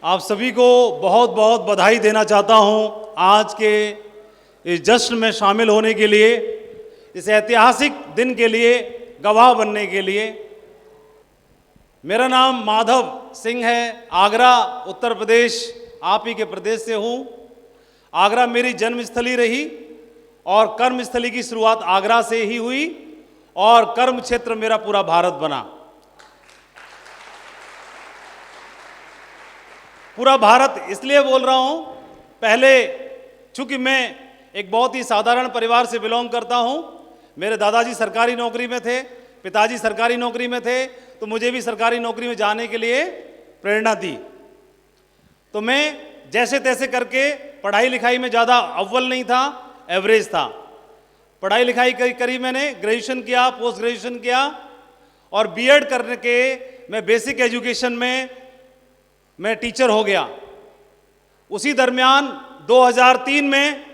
आप सभी को बहुत बहुत बधाई देना चाहता हूं आज के इस जश्न में शामिल होने के लिए, इस ऐतिहासिक दिन के लिए गवाह बनने के लिए। मेरा नाम माधव सिंह है, आगरा उत्तर प्रदेश आप ही के प्रदेश से हूं। आगरा मेरी जन्मस्थली रही और कर्मस्थली की शुरुआत आगरा से ही हुई और कर्म क्षेत्र मेरा पूरा भारत बना। पूरा भारत इसलिए बोल रहा हूं, पहले चूंकि मैं एक बहुत ही साधारण परिवार से बिलोंग करता हूं। मेरे दादाजी सरकारी नौकरी में थे, पिताजी सरकारी नौकरी में थे, तो मुझे भी सरकारी नौकरी में जाने के लिए प्रेरणा दी। तो मैं जैसे तैसे करके पढ़ाई लिखाई में ज़्यादा अव्वल नहीं था, एवरेज था। पढ़ाई लिखाई करी मैंने, ग्रेजुएशन किया, पोस्ट ग्रेजुएशन किया और बीएड करने के मैं बेसिक एजुकेशन में मैं टीचर हो गया। उसी दरमियान 2003 में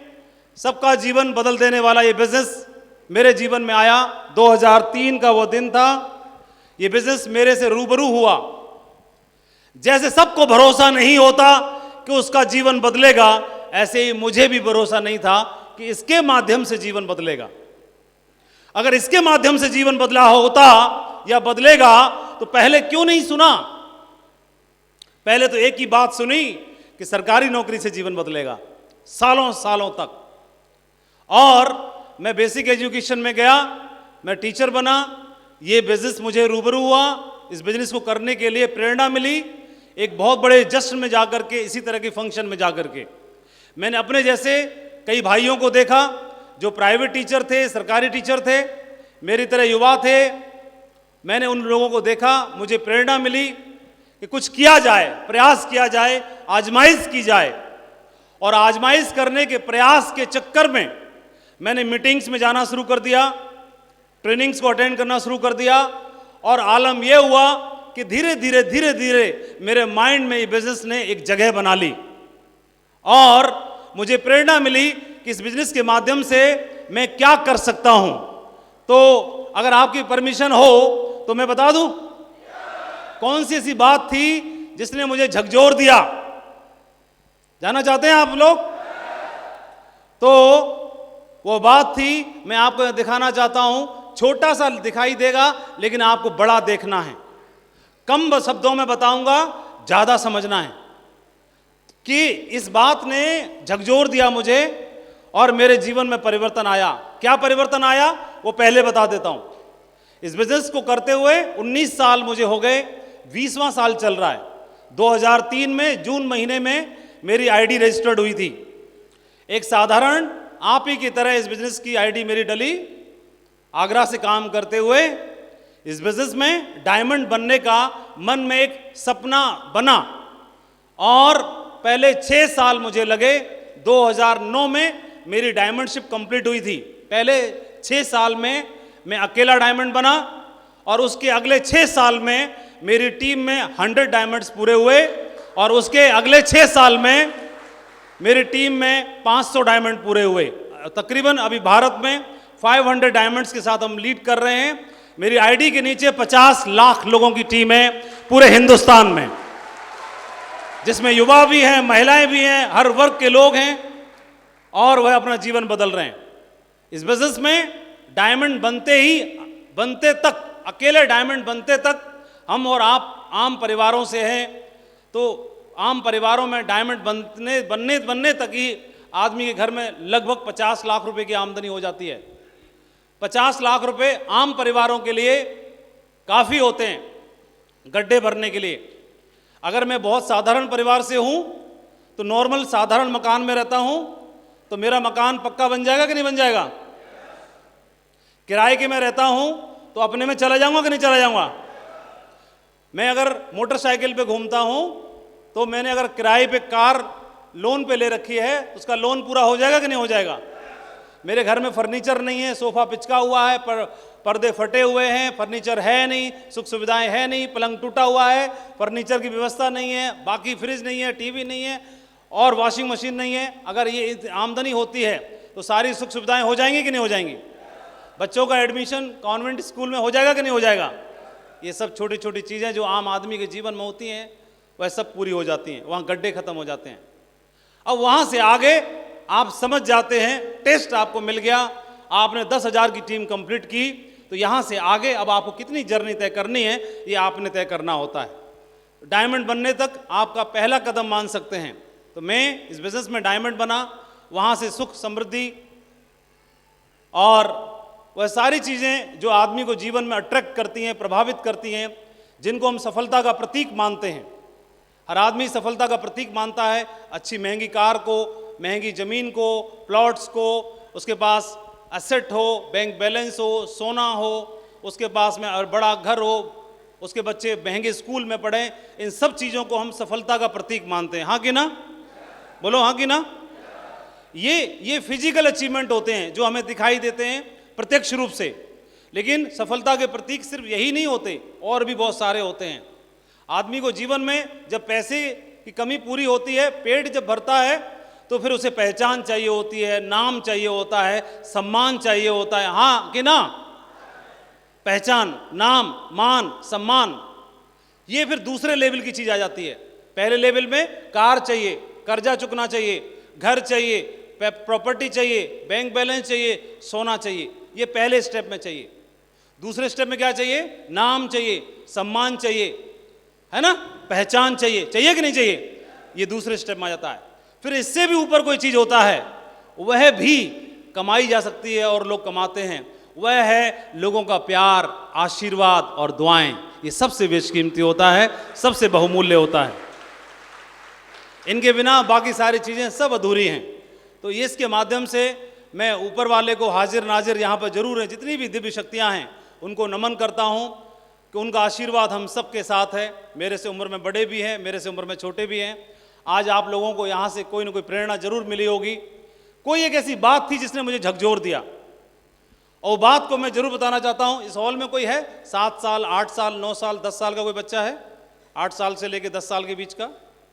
सबका जीवन बदल देने वाला ये बिजनेस मेरे जीवन में आया। 2003 का वो दिन था, ये बिजनेस मेरे से रूबरू हुआ। जैसे सबको भरोसा नहीं होता कि उसका जीवन बदलेगा, ऐसे ही मुझे भी भरोसा नहीं था कि इसके माध्यम से जीवन बदलेगा। अगर इसके माध्यम से जीवन बदला होता या बदलेगा तो पहले क्यों नहीं सुना? पहले तो एक ही बात सुनी कि सरकारी नौकरी से जीवन बदलेगा, सालों सालों तक। और मैं बेसिक एजुकेशन में गया, मैं टीचर बना, ये बिजनेस मुझे रूबरू हुआ। इस बिजनेस को करने के लिए प्रेरणा मिली एक बहुत बड़े जश्न में जाकर के, इसी तरह के फंक्शन में जाकर के। मैंने अपने जैसे कई भाइयों को देखा जो प्राइवेट टीचर थे, सरकारी टीचर थे, मेरी तरह युवा थे। मैंने उन लोगों को देखा, मुझे प्रेरणा मिली कि कुछ किया जाए, प्रयास किया जाए, आजमाइश की जाए। और आजमाइश करने के प्रयास के चक्कर में मैंने मीटिंग्स में जाना शुरू कर दिया, ट्रेनिंग्स को अटेंड करना शुरू कर दिया और आलम यह हुआ कि धीरे धीरे मेरे माइंड में ये बिजनेस ने एक जगह बना ली और मुझे प्रेरणा मिली कि इस बिजनेस के माध्यम से मैं क्या कर सकता हूं। तो अगर आपकी परमिशन हो तो मैं बता दूं कौन सी ऐसी बात थी जिसने मुझे झकझोर दिया। जानना चाहते हैं आप लोग? तो वो बात थी, मैं आपको दिखाना चाहता हूं। छोटा सा दिखाई देगा लेकिन आपको बड़ा देखना है। कम शब्दों में बताऊंगा, ज्यादा समझना है कि इस बात ने झकझोर दिया मुझे और मेरे जीवन में परिवर्तन आया। क्या परिवर्तन आया वो पहले बता देता हूं। इस बिजनेस को करते हुए 19 साल मुझे हो गए, 20वां साल चल रहा है। 2003 में जून महीने में मेरी आईडी रजिस्टर्ड हुई थी। एक साधारण आप ही की तरह इस बिजनेस की आईडी मेरी डली। आगरा से काम करते हुए इस बिजनेस में डायमंड बनने का मन में एक सपना बना और पहले 6 साल मुझे लगे। 2009 में मेरी डायमंडशिप कंप्लीट हुई थी। पहले 6 साल में मैं अकेला डायमंड बना और उसके अगले 6 साल में मेरी टीम में 100 डायमंड्स पूरे हुए और उसके अगले 6 साल में मेरी टीम में 500 डायमंड पूरे हुए। तकरीबन अभी भारत में 500 डायमंड्स के साथ हम लीड कर रहे हैं। मेरी आईडी के नीचे 50 लाख लोगों की टीम है पूरे हिंदुस्तान में, जिसमें युवा भी हैं, महिलाएं भी हैं, हर वर्ग के लोग हैं और वह अपना जीवन बदल रहे हैं। इस बिजनेस में डायमंड बनते तक, अकेले डायमंड बनते तक हम और आप आम परिवारों से हैं। तो आम परिवारों में डायमंड बनने तक ही आदमी के घर में लगभग 50 लाख रुपए की आमदनी हो जाती है। 50 लाख रुपए आम परिवारों के लिए काफ़ी होते हैं गड्ढे भरने के लिए। अगर मैं बहुत साधारण परिवार से हूँ तो नॉर्मल साधारण मकान में रहता हूँ तो मेरा मकान पक्का बन जाएगा कि नहीं बन जाएगा? किराए के में रहता हूँ तो अपने में चला जाऊँगा कि नहीं चला जाऊँगा? मैं अगर मोटरसाइकिल पे घूमता हूँ तो मैंने अगर किराए पे कार लोन पे ले रखी है तो उसका लोन पूरा हो जाएगा कि नहीं हो जाएगा? मेरे घर में फर्नीचर नहीं है, सोफा पिचका हुआ है, पर्दे फटे हुए हैं, फर्नीचर है नहीं, सुख सुविधाएं है नहीं, पलंग टूटा हुआ है, फर्नीचर की व्यवस्था नहीं है, बाकी फ्रिज नहीं है, टीवी नहीं है और वॉशिंग मशीन नहीं है। अगर ये आमदनी होती है तो सारी सुख सुविधाएं हो जाएंगी कि नहीं हो जाएंगी? बच्चों का एडमिशन कॉन्वेंट स्कूल में हो जाएगा कि नहीं हो जाएगा? ये सब छोटी छोटी चीज़ें जो आम आदमी के जीवन में होती हैं वह सब पूरी हो जाती हैं, वहाँ गड्ढे खत्म हो जाते हैं। अब वहाँ से आगे आप समझ जाते हैं, टेस्ट आपको मिल गया, आपने 10,000 की टीम कंप्लीट की, तो यहाँ से आगे अब आपको कितनी जर्नी तय करनी है ये आपने तय करना होता है। डायमंड बनने तक आपका पहला कदम मान सकते हैं। तो मैं इस बिजनेस में डायमंड बना, वहाँ से सुख समृद्धि और वह सारी चीज़ें जो आदमी को जीवन में अट्रैक्ट करती हैं, प्रभावित करती हैं, जिनको हम सफलता का प्रतीक मानते हैं। हर आदमी सफलता का प्रतीक मानता है अच्छी महंगी कार को, महंगी ज़मीन को, प्लॉट्स को, उसके पास एसेट हो, बैंक बैलेंस हो, सोना हो, उसके पास में और बड़ा घर हो, उसके बच्चे महंगे स्कूल में पढ़ें। इन सब चीज़ों को हम सफलता का प्रतीक मानते हैं। हाँ कि ना? बोलो हाँ कि ना? ये फिजिकल अचीवमेंट होते हैं जो हमें दिखाई देते हैं प्रत्यक्ष रूप से, लेकिन सफलता के प्रतीक सिर्फ यही नहीं होते, और भी बहुत सारे होते हैं। आदमी को जीवन में जब पैसे की कमी पूरी होती है, पेट जब भरता है, तो फिर उसे पहचान चाहिए होती है, नाम चाहिए होता है, सम्मान चाहिए होता है। हाँ कि ना? पहचान, नाम, मान, सम्मान, ये फिर दूसरे लेवल की चीज आ जाती है। पहले लेवल में कार चाहिए, कर्जा चुकना चाहिए, घर चाहिए, प्रॉपर्टी चाहिए, बैंक बैलेंस चाहिए, सोना चाहिए, ये पहले स्टेप में चाहिए। दूसरे स्टेप में क्या चाहिए? नाम चाहिए, सम्मान चाहिए, है ना, पहचान चाहिए, चाहिए कि नहीं चाहिए? ये दूसरे स्टेप में आ जाता है। फिर इससे भी ऊपर कोई चीज होता है, वह भी कमाई जा सकती है और लोग कमाते हैं, वह है लोगों का प्यार, आशीर्वाद और दुआएं। ये सबसे बेशकीमती होता है, सबसे बहुमूल्य होता है। इनके बिना बाकी सारी चीजें सब अधूरी हैं। तो ये इसके माध्यम से मैं ऊपर वाले को हाजिर नाजिर यहाँ पर जरूर हैं, जितनी भी दिव्य शक्तियाँ हैं उनको नमन करता हूँ कि उनका आशीर्वाद हम सबके साथ है। मेरे से उम्र में बड़े भी हैं, मेरे से उम्र में छोटे भी हैं। आज आप लोगों को यहाँ से कोई ना कोई प्रेरणा जरूर मिली होगी। कोई एक ऐसी बात थी जिसने मुझे झकझोर दिया, और बात को मैं जरूर बताना चाहता हूँ। इस हॉल में कोई है 7 साल, 8 साल, 9 साल, 10 साल का कोई बच्चा है? 8 साल से लेकर 10 साल के बीच का,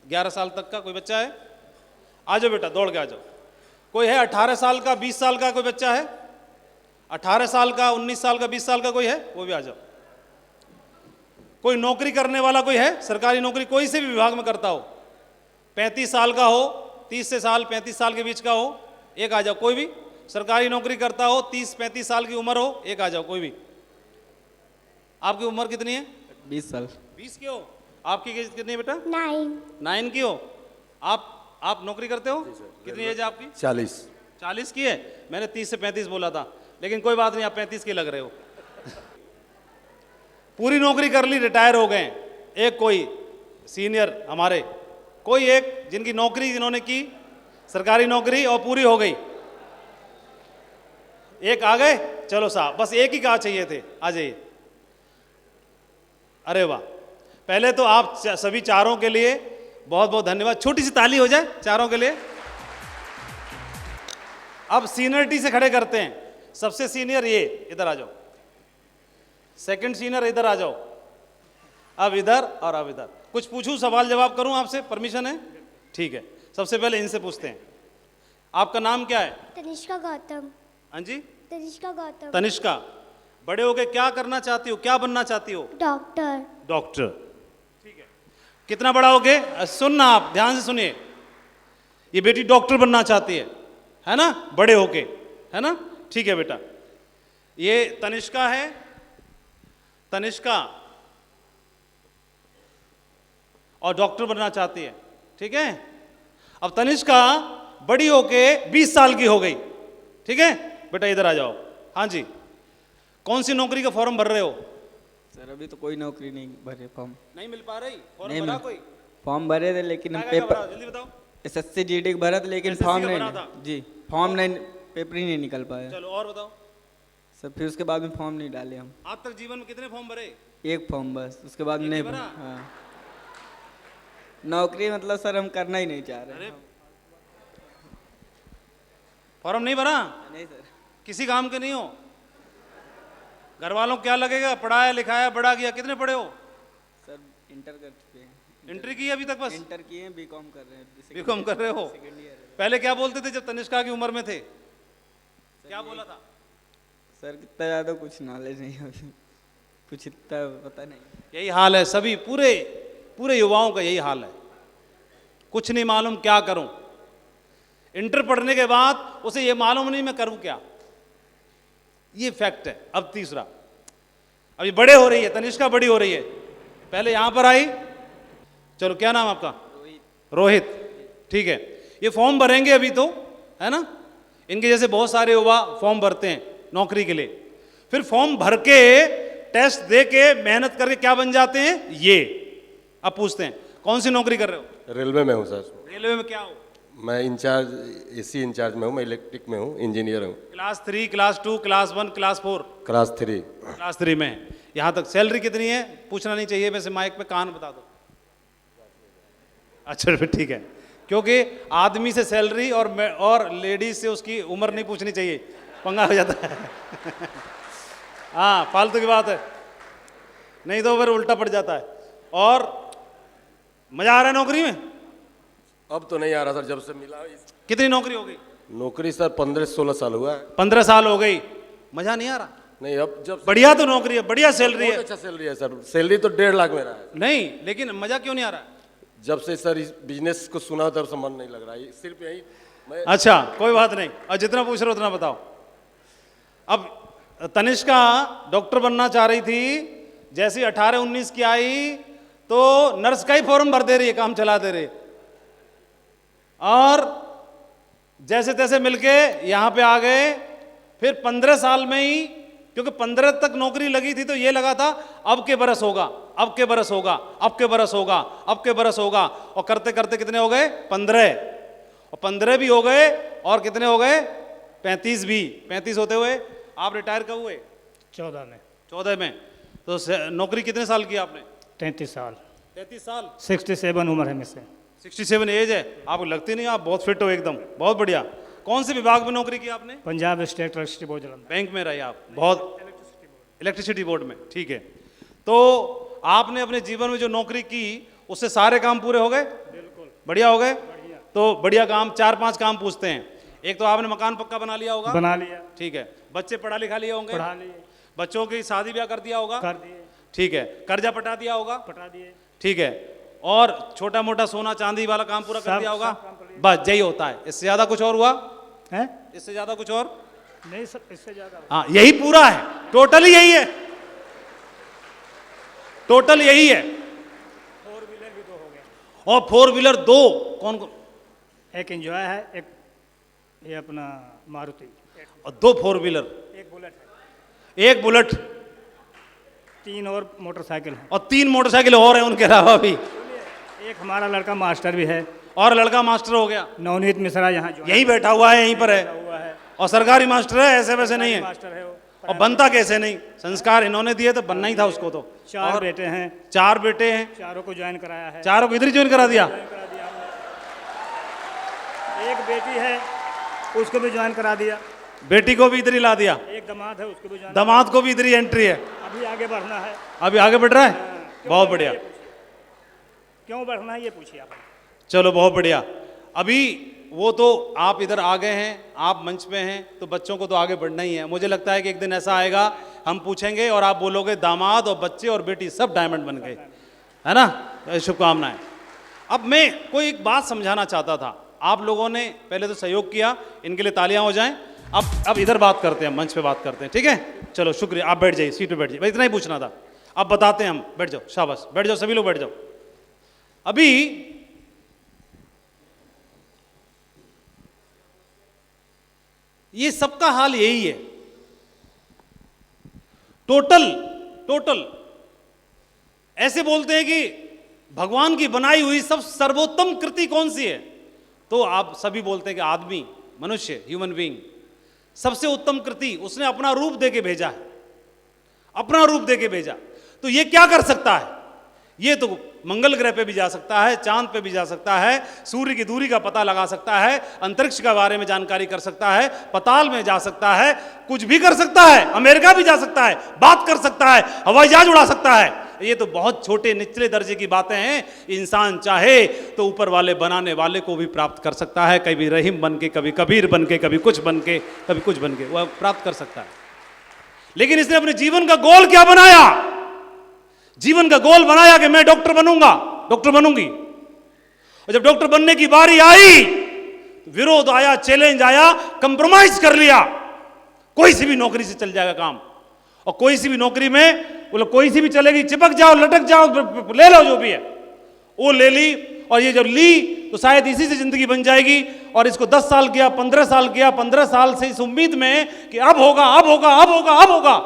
11 साल तक का कोई बच्चा है? आ जाओ बेटा, दौड़ के आ जाओ। कोई है 18 साल का, 20 साल का कोई बच्चा है? 18 साल का, 19 साल का, 20 साल का कोई है? वो भी आ जाओ। कोई नौकरी करने वाला कोई है? सरकारी नौकरी कोई से भी विभाग में करता हो, 35 साल का हो, 30 से साल 35 साल के बीच का हो, एक आ जाओ। कोई भी सरकारी नौकरी करता हो, 30-35 साल की उम्र हो, एक आ जाओ। कोई भी। आपकी उम्र कितनी है? 20 साल। 20 की हो? आपकी एज कितनी है बेटा? 9 की हो? आप नौकरी करते हो? कितनी एज है आपकी? 40 की है? मैंने 30 से 35 बोला था, लेकिन कोई बात नहीं, आप 35 के लग रहे हो। पूरी नौकरी कर ली, रिटायर हो गए। एक कोई सीनियर हमारे, कोई एक जिनकी नौकरी जिन्होंने की सरकारी नौकरी और पूरी हो गई, एक आ गए। चलो साहब, बस एक ही कहा चाहिए थे, आ जाइए। अरे वाह, पहले तो आप सभी चारों के लिए बहुत बहुत धन्यवाद। छोटी सी ताली हो जाए चारों के लिए। अब सीनियरिटी से खड़े करते हैं। सबसे सीनियर ये, इधर आ जाओ। सेकंड सीनियर इधर आ जाओ। अब इधर और अब इधर। कुछ पूछूं, सवाल जवाब करूं आपसे? परमिशन है? ठीक है। सबसे पहले इनसे पूछते हैं, आपका नाम क्या है? तनिष्का गौतम। हाँ जी? तनिष्का गौतम। तनिष्का, बड़े होके क्या करना चाहती हो, क्या बनना चाहती हो? डॉक्टर। डॉक्टर, ठीक है। कितना बड़ा होगे? सुनना, आप ध्यान से सुनिए। ये बेटी डॉक्टर बनना चाहती है ना, बड़े होके, है ना? ठीक है बेटा। ये तनिष्का है, तनिष्का, और डॉक्टर बनना चाहती है, ठीक है। अब तनिष्का बड़ी होके 20 साल की हो गई, ठीक है बेटा, इधर आ जाओ। हाँ जी, कौन सी नौकरी का फॉर्म भर रहे हो? सर अभी तो कोई नौकरी नहीं भरे, फॉर्म नहीं मिल पा रही? फॉर्म नहीं भरा मिल- कोई? फॉर्म भरे थे लेकिन हम क्या भरा? पेपर जल्दी बताओ। SSC GD का भरा था, लेकिन SSC फॉर्म का नहीं भरा था? जी, फॉर्म नहीं, पेपर ही नहीं निकल पाया चलो और बताओ। सर। फिर उसके बाद में फॉर्म नहीं डाले हम। आज तक जीवन में कितने फॉर्म भरे? एक फॉर्म बस, उसके बाद एक नहीं ही भरा। भरा? हाँ, नौकरी मतलब सर हम करना ही नहीं चाह रहे। अरे फॉर्म नहीं भरा? नहीं सर। किसी काम के नहीं हो? घर वालों को क्या लगेगा? पढ़ाया लिखाया, बड़ा किया। कितने पढ़े हो? सर इंटर कर चुके हैं। एंट्री की है अभी तक? बस इंटर किए हैं, बीकॉम कर रहे हैं। बीकॉम कर रहे हो? सेकेंड ईयर है। पहले क्या बोलते थे जब तनिष्का की उम्र में थे? क्या बोला था? सर कितना ज़्यादा कुछ नॉलेज नहीं है अभी, कुछ इतना पता नहीं। यही हाल है सभी, पूरे पूरे युवाओं का यही हाल है, कुछ नहीं मालूम क्या करूं। इंटर पढ़ने के बाद उसे ये मालूम नहीं मैं करूं क्या, ये फैक्ट है। अब तीसरा, अभी बड़े हो रही है, तनिष्का बड़ी हो रही है, पहले यहां पर आई। चलो क्या नाम आपका? रोहित। ठीक है, ये फॉर्म भरेंगे अभी तो, है ना? इनके जैसे बहुत सारे युवा फॉर्म भरते हैं नौकरी के लिए, फिर फॉर्म भर के टेस्ट दे के मेहनत करके क्या बन जाते हैं ये। अब पूछते हैं कौन सी नौकरी कर रहे हो? रेलवे में हूँ सर। रेलवे में क्या हो? मैं इंचार्ज, एसी इंचार्ज में हूँ। मैं इलेक्ट्रिक में हूँ, इंजीनियर हूँ। Class 3, class 2, class 1, class 4? Class 3। Class 3 में है। यहाँ तक सैलरी कितनी है पूछना नहीं चाहिए वैसे, माइक पे कान बता दो। अच्छा फिर ठीक है, क्योंकि आदमी से सैलरी और लेडीज से उसकी उम्र नहीं पूछनी चाहिए, पंगा हो जाता है। हाँ फालतू की बात है, नहीं तो फिर उल्टा पड़ जाता है। और मजा आ रहा है नौकरी में? अब तो नहीं आ रहा सर, जब से मिला। कितनी नौकरी हो गई? नौकरी सर 15-16 साल हुआ है। 15 साल हो गई, मजा नहीं आ रहा? नहीं, अब जब बढ़िया तो नौकरी है, बढ़िया सैलरी है। अच्छा सैलरी है सर, सैलरी तो 1.5 लाख मेरा है। नहीं लेकिन मजा क्यों नहीं आ रहा? जब से सर इस बिजनेस को सुना तब से मन नहीं लग रहा है, सिर्फ यही मैं। अच्छा कोई बात नहीं, और जितना पूछ रहे हो उतना बताओ। अब तनिष्का डॉक्टर बनना चाह रही थी, जैसी 18-19 की आई तो नर्स का ही फॉर्म भर दे रही है, काम चला दे रही है, और जैसे तैसे मिलके यहां पे आ गए। फिर 15 साल में ही, क्योंकि 15 तक नौकरी लगी थी तो ये लगा था अब के बरस होगा, अब के बरस होगा, अब के बरस होगा, अब के बरस होगा, और करते करते कितने हो गए? 15। और 15 भी हो गए, और कितने हो गए? 35 भी। 35 होते हुए आप रिटायर कब हुए? 14 में। 14 में। तो नौकरी कितने साल की आपने? 33 साल। 33 साल। 67 उम्र है मुझसे। 67 एज है आपको? लगती नहीं, आप बहुत फिट हो एकदम, बहुत बढ़िया। कौन से विभाग में नौकरी की आपने? Punjab state electricity board Jalandhar. Bank में रहे आप? बहुत। इलेक्ट्रिसिटी बोर्ड में, ठीक है। तो आपने अपने जीवन में जो नौकरी की उससे सारे काम पूरे हो गए? बिल्कुल बढ़िया हो गए। तो बढ़िया काम, 4-5 काम पूछते हैं। एक तो आपने मकान पक्का बना लिया होगा? बना लिया। ठीक है। बच्चे पढ़ा लिखा लिए होंगे? पढ़ा लिए। बच्चों की शादी ब्याह कर दिया होगा? कर दिए। ठीक है। कर्जा पटा दिया होगा? पटा दिए। ठीक है। और छोटा मोटा सोना चांदी वाला काम पूरा कर सब- दिया होगा? सब काम कर लिया। बस यही होता है, इससे ज्यादा कुछ और हुआ? हैं? इससे ज्यादा कुछ और? नहीं सर, इससे ज्यादा। हाँ यही पूरा है, टोटल यही है, टोटल यही है। 4 व्हीलर भी 2 हो गए। और 4 व्हीलर 2? कौन कौन? एक एंजॉय है, एक ये अपना मारुति, और 2 4 व्हीलर, एक बुलेट है, एक बुलेट, 3 और मोटरसाइकिल है। और 3 मोटरसाइकिल और हैं उनके अलावा भी। एक हमारा लड़का मास्टर भी है, और लड़का मास्टर हो गया, नवनीत मिश्रा, यहाँ जो यहीं बैठा हुआ है, यहीं पर है, हुआ है। और सरकारी मास्टर है, ऐसे वैसे नहीं है। मास्टर है वो। और बनता कैसे नहीं? संस्कार इन्होंने दिए तो बनना ही था उसको तो। 4 और बेटे हैं, 4 बेटे हैं, चारों को ज्वाइन कराया है। चारों को इधर ही ज्वाइन करा दिया। करा दिया हमने। एक बेटी है, उसको भी ज्वाइन करा दिया। बेटी को भी इधर ही ला दिया, एक दामाद है, उसको भी ज्वाइन। दामाद को भी इधर ही एंट्री है। अभी आगे बढ़ना है। अभी आगे बढ़ रहा है, क्यों बहुत बढ़ना है बढ़िया। ये पूछिए। क्यों बढ़ना है ये पूछिए आप। चलो बहुत बढ़िया। अभी वो तो आप इधर आ गए हैं, आप मंच पे हैं, तो बच्चों को तो आगे बढ़ना ही है। मुझे लगता है कि एक दिन ऐसा आएगा, हम पूछेंगे और आप बोलोगे दामाद और बच्चे और बेटी सब डायमंड बन गए, है ना? तो शुभकामनाएं। अब मैं कोई एक बात समझाना चाहता था, आप लोगों ने पहले तो सहयोग किया, इनके लिए तालियां हो जाएं। अब इधर बात करते हैं, मंच पे बात करते हैं, ठीक है? चलो शुक्रिया, आप बैठ जाइए, सीट पे बैठ जाइए, बस इतना ही पूछना था। अब बताते हैं हम, बैठ जाओ, शाबाश, बैठ जाओ, सभी लोग बैठ जाओ। अभी ये सबका हाल यही है, टोटल ऐसे बोलते हैं कि भगवान की बनाई हुई सब सर्वोत्तम कृति कौन सी है? तो आप सभी बोलते हैं कि आदमी, मनुष्य, ह्यूमन बीइंग सबसे उत्तम कृति, उसने अपना रूप देके भेजा है, अपना रूप देके भेजा। तो ये क्या कर सकता है? ये तो मंगल ग्रह पे भी जा सकता है, चांद पे भी जा सकता है, सूर्य की दूरी का पता लगा सकता है, अंतरिक्ष के बारे में जानकारी कर सकता है, पाताल में जा सकता है, कुछ भी कर सकता है, अमेरिका भी जा सकता है, बात कर सकता है, हवाई जहाज उड़ा सकता है। ये तो बहुत छोटे निचले दर्जे की बातें हैं। इंसान चाहे तो ऊपर वाले बनाने वाले को भी प्राप्त कर सकता है, कभी रहीम बन के, कभी कबीर बन के, कभी कुछ बन के, कभी कुछ बन के, वह प्राप्त कर सकता है। लेकिन इसने अपने जीवन का गोल क्या बनाया? जीवन का गोल बनाया कि मैं डॉक्टर बनूंगा, डॉक्टर बनूंगी। और जब डॉक्टर बनने की बारी आई, विरोध आया, चैलेंज आया, कंप्रोमाइज कर लिया, कोई सी भी नौकरी से चल जाएगा काम, और कोई सी भी नौकरी में बोलो कोई सी भी चलेगी, चिपक जाओ, लटक जाओ, ले लो जो भी है, वो ले ली। और ये जब ली तो शायद इसी से जिंदगी बन जाएगी। और इसको 10 साल किया, 15 साल किया, 15 साल से इस उम्मीद में कि अब होगा, अब होगा, अब होगा, अब होगा।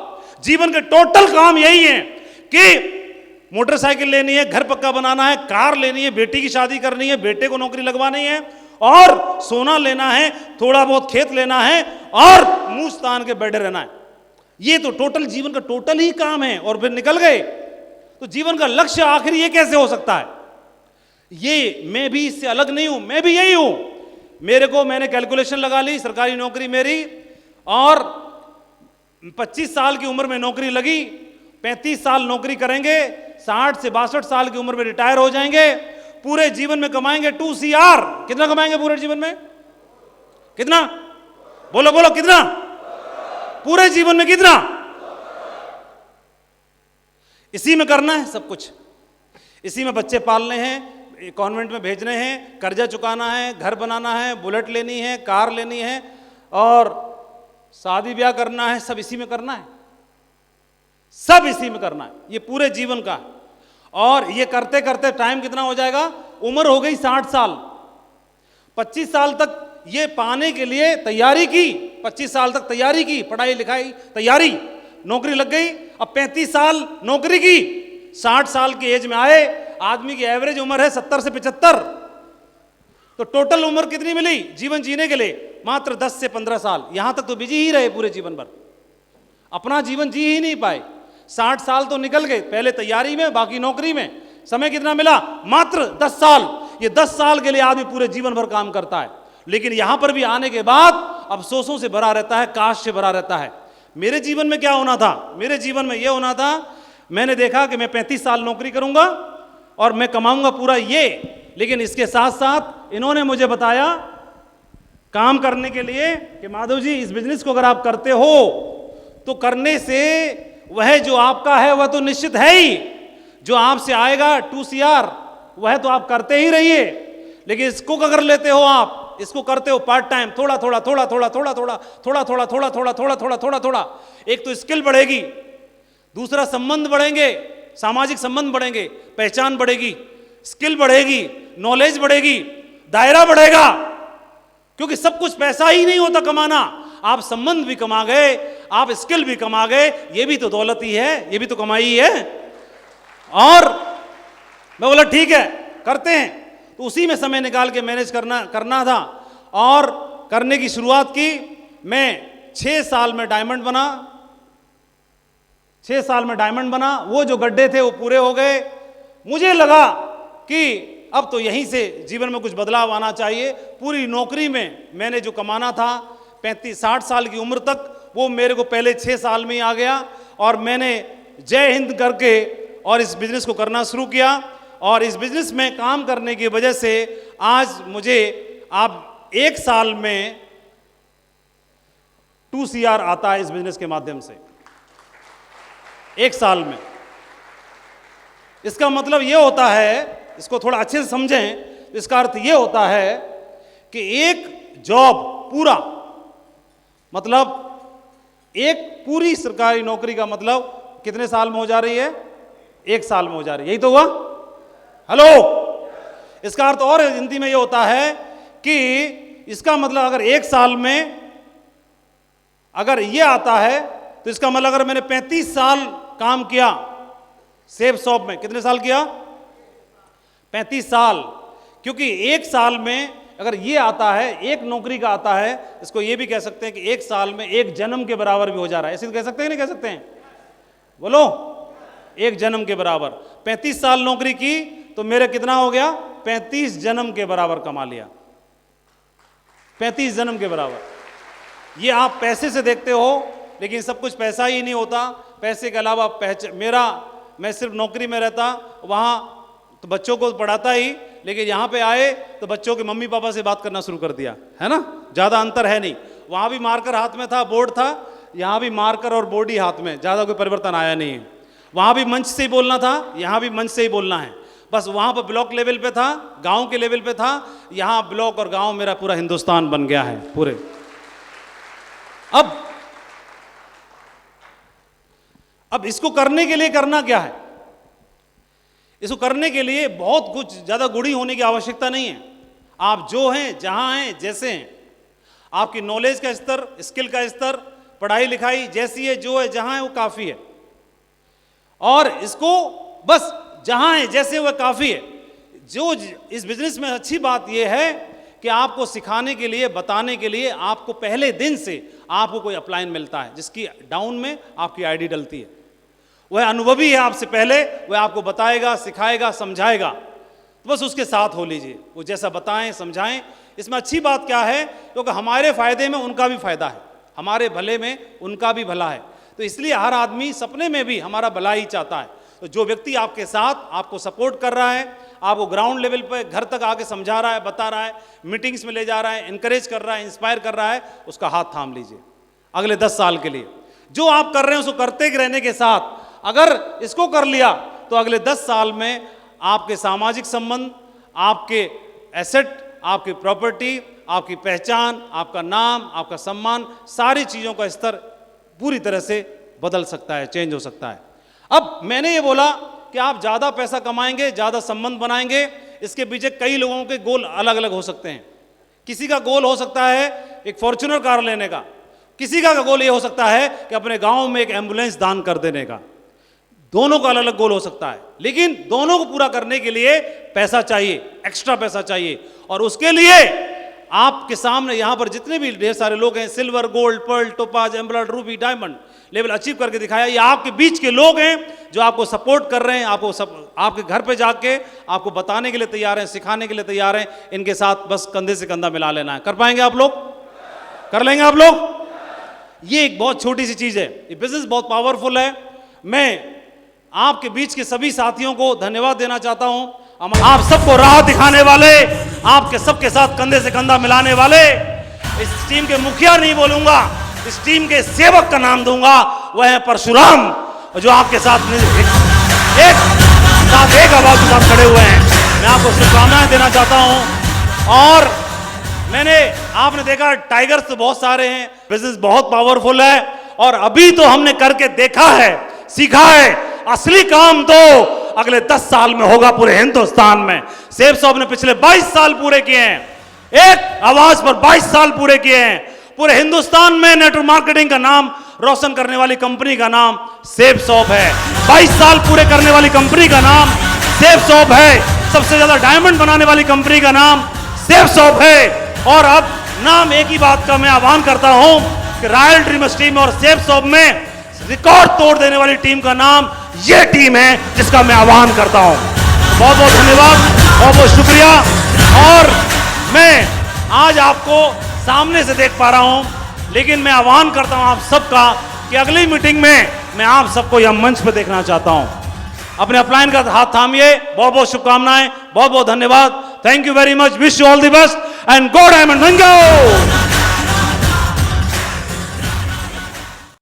जीवन के टोटल काम यही है कि मोटरसाइकिल लेनी है, घर पक्का बनाना है, कार लेनी है, बेटी की शादी करनी है, बेटे को नौकरी लगवानी है, और सोना लेना है, थोड़ा बहुत खेत लेना है, और मुंह तान के बैठे रहना है। ये तो टोटल जीवन का टोटल ही काम है। और फिर निकल गए तो जीवन का लक्ष्य आखिर ये कैसे हो सकता है? ये मैं भी इससे अलग नहीं हूं, मैं भी यही हूं। मैंने कैलकुलेशन लगा ली, सरकारी नौकरी मेरी, और 25 साल की उम्र में नौकरी लगी, 35 साल नौकरी करेंगे, 60 से 62 साल की उम्र में रिटायर हो जाएंगे, पूरे जीवन में कमाएंगे 2 CR। कितना कमाएंगे पूरे जीवन में? कितना? बोलो बोलो, कितना? पूरे जीवन में कितना? इसी में करना है सब कुछ, इसी में बच्चे पालने हैं, कॉन्वेंट में भेजने हैं, कर्जा चुकाना है, घर बनाना है, बुलेट लेनी है, कार लेनी है, और शादी ब्याह करना है, सब इसी में करना है, सब इसी में करना है, ये पूरे जीवन का। और ये करते करते टाइम कितना हो जाएगा? उम्र हो गई 60 साल। 25 साल तक ये पाने के लिए तैयारी की, 25 साल तक तैयारी की, पढ़ाई लिखाई तैयारी, नौकरी लग गई। अब 35 साल नौकरी की, 60 साल की एज में आए, आदमी की एवरेज उम्र है 70 से 75, तो टोटल उम्र कितनी मिली जीवन जीने के लिए? मात्र 10 से 15 साल। यहां तक तो बिजी ही रहे पूरे जीवन भर, अपना जीवन जी ही नहीं पाए। 60 साल तो निकल गए, पहले तैयारी में, बाकी नौकरी में। समय कितना मिला? मात्र 10 साल। ये 10 साल के लिए आदमी पूरे जीवन भर काम करता है, लेकिन यहां पर भी आने के बाद अफसोसों से भरा रहता है, काश से भरा रहता है। मेरे जीवन में क्या होना था? मेरे जीवन में यह होना था, मैंने देखा कि मैं 35 साल नौकरी करूंगा और मैं कमाऊंगा पूरा ये, लेकिन इसके साथ साथ इन्होंने मुझे बताया काम करने के लिए कि माधव जी, इस बिजनेस को अगर आप करते हो तो करने से वह जो आपका है वह तो निश्चित है ही, जो आपसे आएगा 2 CR वह तो आप करते ही रहिए, लेकिन इसको अगर लेते हो आप, इसको करते हो पार्ट टाइम, थोड़ा थोड़ा थोड़ा थोड़ा थोड़ा थोड़ा थोड़ा थोड़ा थोड़ा थोड़ा थोड़ा थोड़ा थोड़ा थोड़ा, एक तो स्किल बढ़ेगी, दूसरा संबंध बढ़ेंगे, सामाजिक संबंध बढ़ेंगे, पहचान बढ़ेगी, स्किल बढ़ेगी, नॉलेज बढ़ेगी, दायरा बढ़ेगा। क्योंकि सब कुछ पैसा ही नहीं होता कमाना, आप संबंध भी कमा गए, आप स्किल भी कमा गए, ये भी तो दौलत ही है, ये भी तो कमाई ही है। और मैं बोला ठीक है करते हैं, तो उसी में समय निकाल के मैनेज करना था और करने की शुरुआत की। मैं 6 साल में डायमंड बना, 6 साल में डायमंड बना, वो जो गड्ढे थे वो पूरे हो गए। मुझे लगा कि अब तो यहीं से जीवन में कुछ बदलाव आना चाहिए। पूरी नौकरी में मैंने जो कमाना था 35-60 साल की उम्र तक, वो मेरे को पहले 6 साल में ही आ गया, और मैंने जय हिंद करके और इस बिजनेस को करना शुरू किया। और इस बिजनेस में काम करने की वजह से आज मुझे आप 1 साल में 2 CR आता है इस बिजनेस के माध्यम से, 1 साल में। इसका मतलब यह होता है, इसको थोड़ा अच्छे से समझें, इसका अर्थ यह होता है कि एक जॉब पूरा, मतलब एक पूरी सरकारी नौकरी का मतलब कितने साल में हो जा रही है? 1 साल में हो जा रही है। यही तो हुआ? हेलो, इसका अर्थ और हिंदी में यह होता है कि इसका मतलब अगर 1 साल में अगर यह आता है तो इसका मतलब अगर मैंने 35 साल काम किया सेब शॉप में, कितने साल किया? 35 साल। क्योंकि 1 साल में अगर ये आता है, एक नौकरी का आता है, इसको ये भी कह सकते हैं कि 1 साल में 1 जन्म के बराबर भी हो जा रहा है। ऐसे कह सकते हैं नहीं कह सकते हैं? बोलो, 1 जन्म के बराबर। 35 साल नौकरी की तो मेरे कितना हो गया? 35 जन्म के बराबर कमा लिया, 35 जन्म के बराबर। ये आप पैसे से देखते हो, लेकिन सब कुछ पैसा ही नहीं होता। पैसे के अलावा मैं सिर्फ नौकरी में रहता, वहाँ तो बच्चों को पढ़ाता ही, लेकिन यहाँ पे आए तो बच्चों के मम्मी पापा से बात करना शुरू कर दिया, है ना? ज़्यादा अंतर है नहीं। वहाँ भी मार्कर हाथ में था, बोर्ड था, यहाँ भी मार्कर और बोर्ड ही हाथ में, ज़्यादा कोई परिवर्तन आया नहीं है। वहाँ भी मंच से ही बोलना था, यहाँ भी मंच से ही बोलना है। बस वहां पर ब्लॉक लेवल पे था, गांव के लेवल पे था, यहां ब्लॉक और गांव मेरा पूरा हिंदुस्तान बन गया है पूरे। अब इसको करने के लिए करना क्या है? इसको करने के लिए बहुत कुछ ज्यादा गुणी होने की आवश्यकता नहीं है। आप जो हैं, जहां हैं, जैसे हैं, आपकी नॉलेज का स्तर, स्किल का स्तर, पढ़ाई लिखाई जैसी है, जो है, जहां है, वो काफी है। और इसको बस जहां है जैसे वह काफी है। जो इस बिजनेस में अच्छी बात यह है कि आपको सिखाने के लिए, बताने के लिए आपको पहले दिन से आपको कोई अपलाइन मिलता है जिसकी डाउन में आपकी आईडी डलती है। वह अनुभवी है आपसे पहले, वह आपको बताएगा, सिखाएगा, समझाएगा, तो बस उसके साथ हो लीजिए। वो जैसा बताएं, समझाएं। इसमें अच्छी बात क्या है, क्योंकि हमारे फायदे में उनका भी फायदा है, हमारे भले में उनका भी भला है। तो इसलिए हर आदमी सपने में भी हमारा भला ही चाहता है। तो जो व्यक्ति आपके साथ आपको सपोर्ट कर रहा है, आपको ग्राउंड लेवल पर घर तक आके समझा रहा है, बता रहा है, मीटिंग्स में ले जा रहा है, इनकरेज कर रहा है, इंस्पायर कर रहा है, उसका हाथ थाम लीजिए अगले 10 साल के लिए। जो आप कर रहे हैं उसको करते रहने के साथ अगर इसको कर लिया तो अगले 10 साल में आपके सामाजिक संबंध, आपके एसेट, आपकी प्रॉपर्टी, आपकी पहचान, आपका नाम, आपका सम्मान, सारी चीज़ों का स्तर पूरी तरह से बदल सकता है, चेंज हो सकता है। अब मैंने ये बोला कि आप ज़्यादा पैसा कमाएंगे, ज़्यादा संबंध बनाएंगे, इसके पीछे कई लोगों के गोल अलग अलग हो सकते हैं। किसी का गोल हो सकता है एक फॉर्च्यूनर कार लेने का, किसी का गोल ये हो सकता है कि अपने गांव में एक एम्बुलेंस दान कर देने का। दोनों का अलग अलग गोल हो सकता है, लेकिन दोनों को पूरा करने के लिए पैसा चाहिए, एक्स्ट्रा पैसा चाहिए। और उसके लिए आपके सामने यहां पर जितने भी ढेर सारे लोग हैं, silver, gold, pearl, topaz, emerald, ruby, diamond level achieve करके दिखाया, ये आपके बीच के लोग हैं जो आपको सपोर्ट कर रहे हैं, आपके घर पे जाके आपको बताने के लिए तैयार हैं, सिखाने के लिए तैयार हैं। इनके साथ बस कंधे से कंधा मिला लेना है। कर पाएंगे आप लोग? कर लेंगे आप लोग? ये एक बहुत छोटी सी चीज है, ये बिजनेस बहुत पावरफुल है। मैं आपके बीच के सभी साथियों को धन्यवाद देना चाहता हूं। आप सबको राह दिखाने वाले, आपके सबके साथ कंधे से कंधा मिलाने वाले, इस टीम के मुखिया नहीं बोलूंगा, इस टीम के सेवक का नाम दूंगा, वह है परशुराम, जो आपके साथ एक आवाज के साथ खड़े हुए हैं। मैं आपको शुभकामनाएं देना चाहता हूं। और आपने देखा टाइगर्स तो बहुत सारे हैं, बिजनेस बहुत पावरफुल है, और अभी तो हमने करके देखा है, सीखा है। असली काम तो अगले 10 साल में होगा पूरे हिंदुस्तान में। सेब साहब ने पिछले 22 साल पूरे किए हैं, एक आवाज पर 22 साल पूरे किए हैं। पूरे हिंदुस्तान में नेटवर्क मार्केटिंग का नाम रोशन करने वाली कंपनी का नाम सेब शॉप है। 22 साल पूरे करने वाली कंपनी का नाम सेब शॉप है। सबसे ज्यादा डायमंड बनाने वाली कंपनी का नाम सेब शॉप है। और अब नाम एक ही बात का मैं आह्वान करता हूं कि रॉयल ड्रीमर्स टीम और सेब शॉप में रिकॉर्ड तोड़ देने वाली टीम का नाम ये टीम है, जिसका मैं आह्वान करता हूं। बहुत बहुत धन्यवाद, बहुत बहुत शुक्रिया। और मैं आज आपको सामने से देख पा रहा हूं, लेकिन मैं आह्वान करता हूं आप सबका कि अगली मीटिंग में मैं आप सबको यह मंच पर देखना चाहता हूं। अपने अपलाइन का हाथ थामिए। बहुत बहुत शुभकामनाएं, बहुत बहुत धन्यवाद। Thank you very much, wish you all the best and go diamond. Thank you.